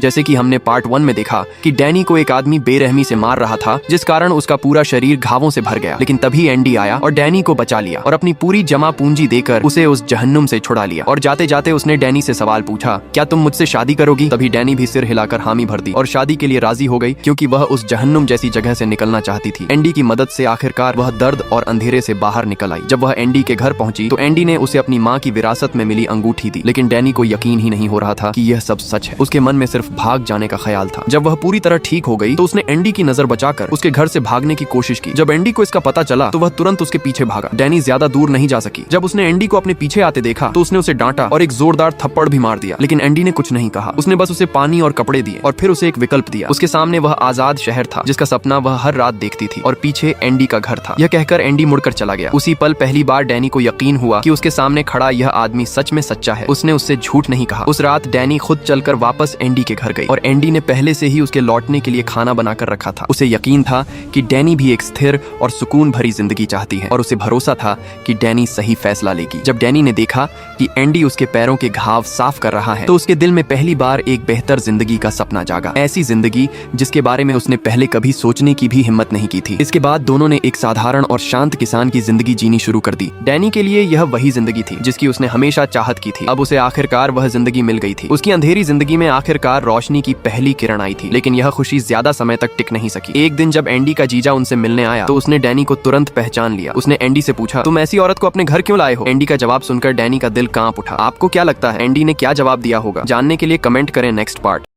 जैसे कि हमने पार्ट 1 में देखा कि डैनी को एक आदमी बेरहमी से मार रहा था, जिस कारण उसका पूरा शरीर घावों से भर गया। लेकिन तभी एंडी आया और डैनी को बचा लिया और अपनी पूरी जमा पूंजी देकर उसे उस जहन्नुम से छुड़ा लिया। और जाते जाते उसने डैनी से सवाल पूछा, क्या तुम मुझसे शादी करोगी? तभी डैनी भी सिर हिलाकर हामी भर दी और शादी के लिए राजी हो गई, क्योंकि वह उस जहन्नुम जैसी जगह से निकलना चाहती थी। एंडी की मदद से आखिरकार वह दर्द और अंधेरे से बाहर निकल आई। जब वह एंडी के घर पहुंची तो एंडी ने उसे अपनी माँ की विरासत में मिली अंगूठी दी। लेकिन डैनी को यकीन ही नहीं हो रहा था कि यह सब सच है। उसके मन में सिर्फ भाग जाने का ख्याल था। जब वह पूरी तरह ठीक हो गई तो उसने एंडी की नजर बचाकर उसके घर से भागने की कोशिश की। जब एंडी को इसका पता चला तो वह तुरंत उसके पीछे भागा। डैनी ज्यादा दूर नहीं जा सकी। जब उसने एंडी को अपने पीछे आते देखा तो उसने उसे डांटा और एक जोरदार थप्पड़ भी मार दिया। लेकिन एंडी ने कुछ नहीं कहा। उसने बस उसे पानी और कपड़े दिए और फिर उसे एक विकल्प दिया। उसके सामने वह आजाद शहर था जिसका सपना वह हर रात देखती थी और पीछे एंडी का घर था। यह कहकर एंडी मुड़कर चला गया। उसी पल पहली बार डैनी को यकीन हुआ कि उसके सामने खड़ा यह आदमी सच में सच्चा है। उसने उससे झूठ नहीं कहा। उस रात डैनी खुद चलकर वापस एंडी के घर गई और एंडी ने पहले से ही उसके लौटने के लिए खाना बनाकर रखा था। उसे यकीन था कि डैनी भी एक स्थिर और सुकून भरी जिंदगी चाहती है और उसे भरोसा था कि डैनी सही फैसला लेगी। जब डैनी ने देखा कि एंडी उसके पैरों के घाव साफ कर रहा है तो उसके दिल में पहली बार एक बेहतर जिंदगी का सपना जागा। ऐसी जिंदगी जिसके बारे में उसने पहले कभी सोचने की भी हिम्मत नहीं की थी। इसके बाद दोनों ने एक साधारण और शांत किसान की जिंदगी जीनी शुरू कर दी। डैनी के लिए यह वही जिंदगी थी जिसकी उसने हमेशा चाहत की थी। अब उसे आखिरकार वह जिंदगी मिल गई थी। उसकी अंधेरी जिंदगी में आखिरकार रोशनी की पहली किरण आई थी। लेकिन यह खुशी ज्यादा समय तक टिक नहीं सकी। एक दिन जब एंडी का जीजा उनसे मिलने आया तो उसने डैनी को तुरंत पहचान लिया। उसने एंडी से पूछा, तुम ऐसी औरत को अपने घर क्यों लाए हो? एंडी का जवाब सुनकर डैनी का दिल कांप उठा। आपको क्या लगता है एंडी ने क्या जवाब दिया होगा? जानने के लिए कमेंट करें नेक्स्ट पार्ट।